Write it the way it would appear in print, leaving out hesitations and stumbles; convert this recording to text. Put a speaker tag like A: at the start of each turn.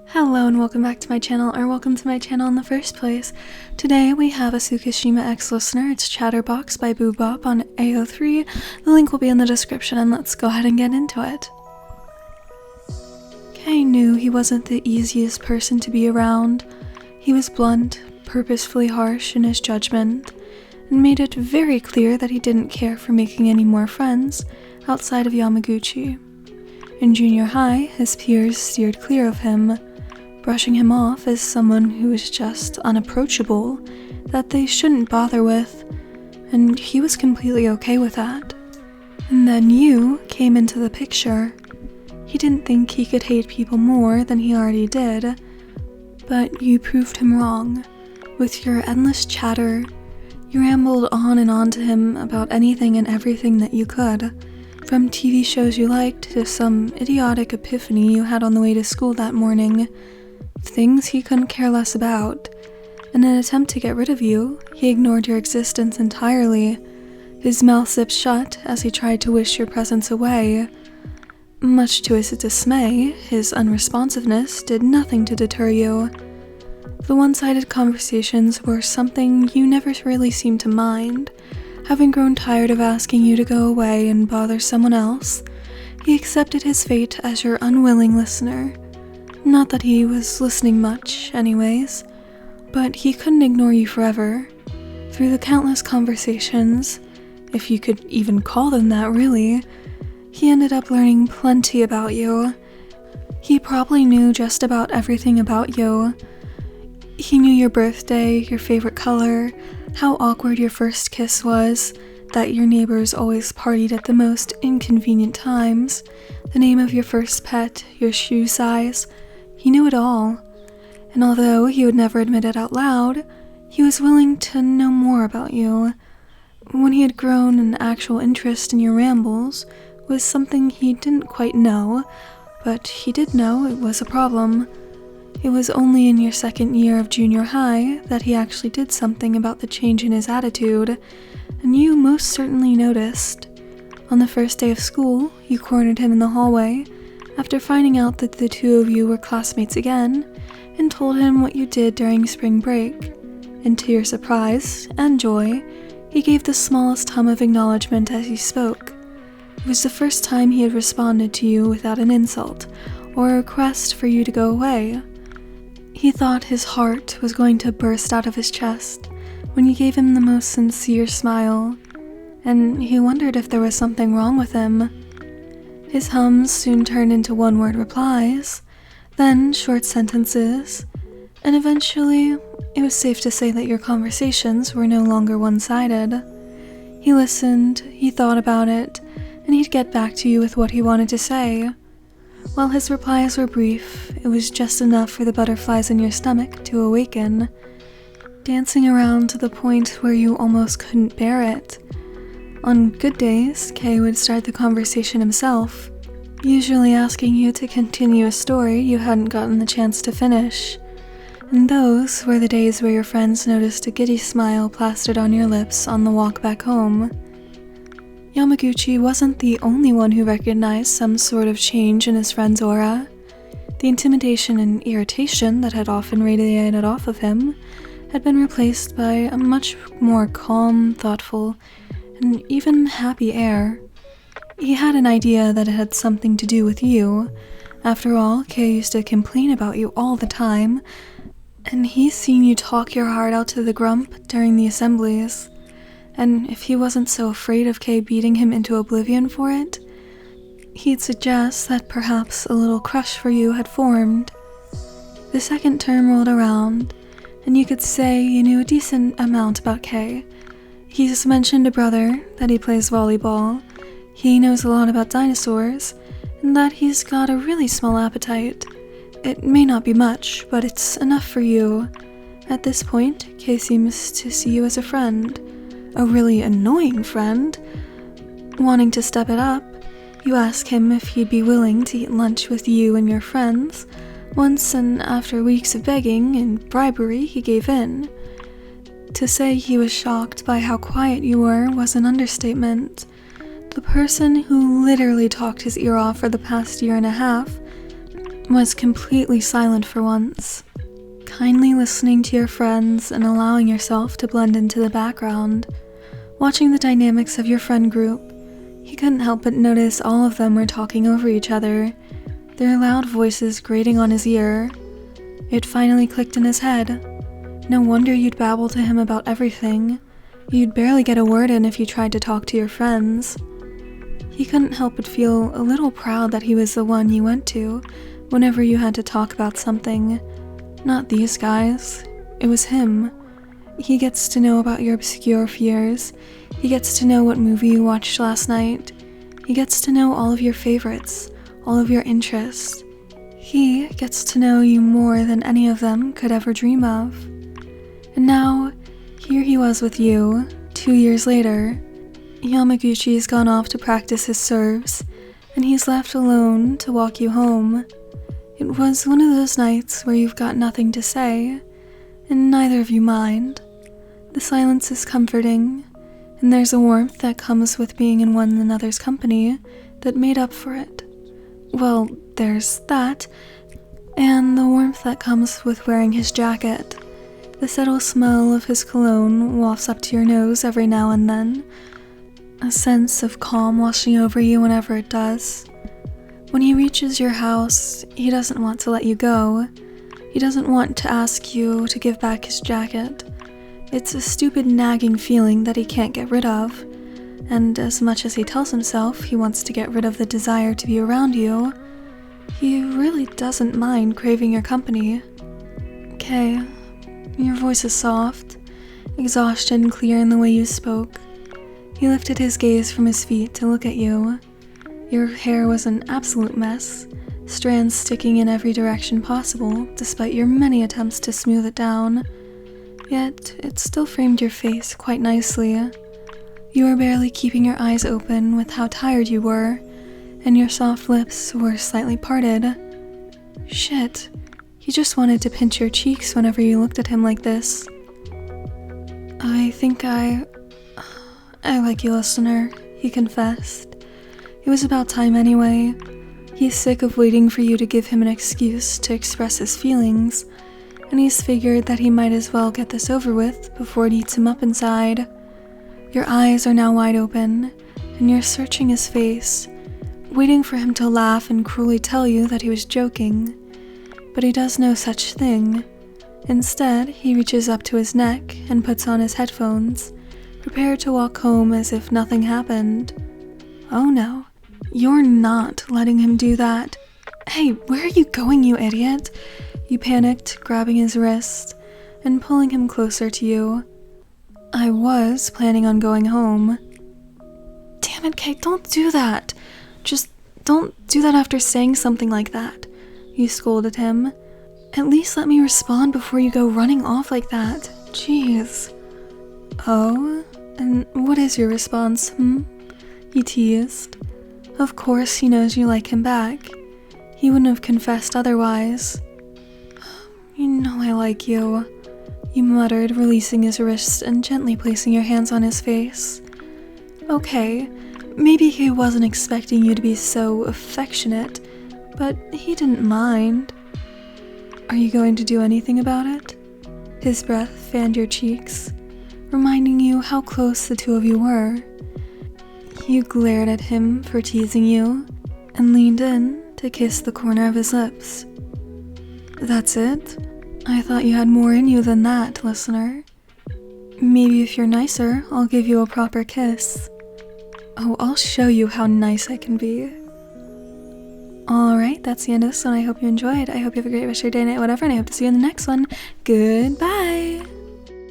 A: Hello and welcome back to my channel, or welcome to my channel in the first place. Today we have a Tsukishima X listener. It's Chatterbox by Boobop on AO3. The link will be in the description, and let's go ahead and get into it. Kei knew he wasn't the easiest person to be around. He was blunt, purposefully harsh in his judgment, and made it very clear that he didn't care for making any more friends outside of Yamaguchi. In junior high, his peers steered clear of him, brushing him off as someone who was just unapproachable, that they shouldn't bother with, and he was completely okay with that. And then you came into the picture. He didn't think he could hate people more than he already did, but you proved him wrong. With your endless chatter, you rambled on and on to him about anything and everything that you could, from TV shows you liked to some idiotic epiphany you had on the way to school that morning. Things he couldn't care less about. In an attempt to get rid of you, he ignored your existence entirely. His mouth zipped shut as he tried to wish your presence away. Much to his dismay, his unresponsiveness did nothing to deter you. The one-sided conversations were something you never really seemed to mind. Having grown tired of asking you to go away and bother someone else, he accepted his fate as your unwilling listener. Not that he was listening much, anyways, but he couldn't ignore you forever. Through the countless conversations, if you could even call them that really, he ended up learning plenty about you. He probably knew just about everything about you. He knew your birthday, your favorite color, how awkward your first kiss was, that your neighbors always partied at the most inconvenient times, the name of your first pet, your shoe size. He knew it all, and although he would never admit it out loud, he was willing to know more about you. When he had grown, an actual interest in your rambles was something he didn't quite know, but he did know it was a problem. It was only in your second year of junior high that he actually did something about the change in his attitude, and you most certainly noticed. On the first day of school, you cornered him in the hallway, after finding out that the two of you were classmates again, and told him what you did during spring break. And to your surprise and joy, he gave the smallest hum of acknowledgement as you spoke. It was the first time he had responded to you without an insult, or a request for you to go away. He thought his heart was going to burst out of his chest when you gave him the most sincere smile, and he wondered if there was something wrong with him. His hums soon turned into one-word replies, then short sentences, and eventually it was safe to say that your conversations were no longer one-sided. He listened, he thought about it, and he'd get back to you with what he wanted to say. While his replies were brief, it was just enough for the butterflies in your stomach to awaken, dancing around to the point where you almost couldn't bear it. On good days, Kei would start the conversation himself, usually asking you to continue a story you hadn't gotten the chance to finish. And those were the days where your friends noticed a giddy smile plastered on your lips on the walk back home. Yamaguchi wasn't the only one who recognized some sort of change in his friend's aura. The intimidation and irritation that had often radiated off of him had been replaced by a much more calm, thoughtful, and even happy air. He had an idea that it had something to do with you. After all, Kei used to complain about you all the time, and he's seen you talk your heart out to the grump during the assemblies. And if he wasn't so afraid of Kei beating him into oblivion for it, he'd suggest that perhaps a little crush for you had formed. The second term rolled around, and you could say you knew a decent amount about Kei. He's mentioned a brother, that he plays volleyball, he knows a lot about dinosaurs, and that he's got a really small appetite. It may not be much, but it's enough for you. At this point, Kei seems to see you as a friend. A really annoying friend. Wanting to step it up, you ask him if he'd be willing to eat lunch with you and your friends. Once, and after weeks of begging and bribery, he gave in. To say he was shocked by how quiet you were was an understatement. The person who literally talked his ear off for the past year and a half was completely silent for once, kindly listening to your friends and allowing yourself to blend into the background. Watching the dynamics of your friend group, he couldn't help but notice all of them were talking over each other, their loud voices grating on his ear. It finally clicked in his head. No wonder you'd babble to him about everything. You'd barely get a word in if you tried to talk to your friends. He couldn't help but feel a little proud that he was the one you went to whenever you had to talk about something. Not these guys. It was him. He gets to know about your obscure fears. He gets to know what movie you watched last night. He gets to know all of your favorites, all of your interests. He gets to know you more than any of them could ever dream of. And now, here he was with you, 2 years later. Yamaguchi's gone off to practice his serves, and he's left alone to walk you home. It was one of those nights where you've got nothing to say, and neither of you mind. The silence is comforting, and there's a warmth that comes with being in one another's company that made up for it. Well, there's that, and the warmth that comes with wearing his jacket. The subtle smell of his cologne wafts up to your nose every now and then, a sense of calm washing over you whenever it does. When he reaches your house, he doesn't want to let you go. He doesn't want to ask you to give back his jacket. It's a stupid nagging feeling that he can't get rid of, and as much as he tells himself he wants to get rid of the desire to be around you, he really doesn't mind craving your company. Okay, your voice is soft, exhausted and clear in the way you spoke. He lifted his gaze from his feet to look at you. Your hair was an absolute mess, strands sticking in every direction possible, despite your many attempts to smooth it down. Yet, it still framed your face quite nicely. You were barely keeping your eyes open with how tired you were, and your soft lips were slightly parted. Shit, he just wanted to pinch your cheeks whenever you looked at him like this. I think I like you, listener, he confessed. It was about time anyway. He's sick of waiting for you to give him an excuse to express his feelings, and he's figured that he might as well get this over with before it eats him up inside. Your eyes are now wide open, and you're searching his face, waiting for him to laugh and cruelly tell you that he was joking. But he does no such thing. Instead, he reaches up to his neck and puts on his headphones, prepared to walk home as if nothing happened. Oh no, you're not letting him do that. Hey, where are you going, you idiot? You panicked, grabbing his wrist and pulling him closer to you. I was planning on going home. Damn it, Kate, don't do that. Just don't do that after saying something like that. You scolded him. At least let me respond before you go running off like that. Jeez. Oh? And what is your response, He teased. Of course he knows you like him back. He wouldn't have confessed otherwise. You know I like you, you muttered, releasing his wrist and gently placing your hands on his face. Okay, maybe he wasn't expecting you to be so affectionate, but he didn't mind. Are you going to do anything about it? His breath fanned your cheeks, reminding you how close the two of you were. You glared at him for teasing you and leaned in to kiss the corner of his lips. That's it? I thought you had more in you than that, listener. Maybe if you're nicer, I'll give you a proper kiss. Oh, I'll show you how nice I can be. Alright, that's the end of this one. I hope you enjoyed. I hope you have a great rest of your day, night, whatever, and I hope to see you in the next one. Goodbye!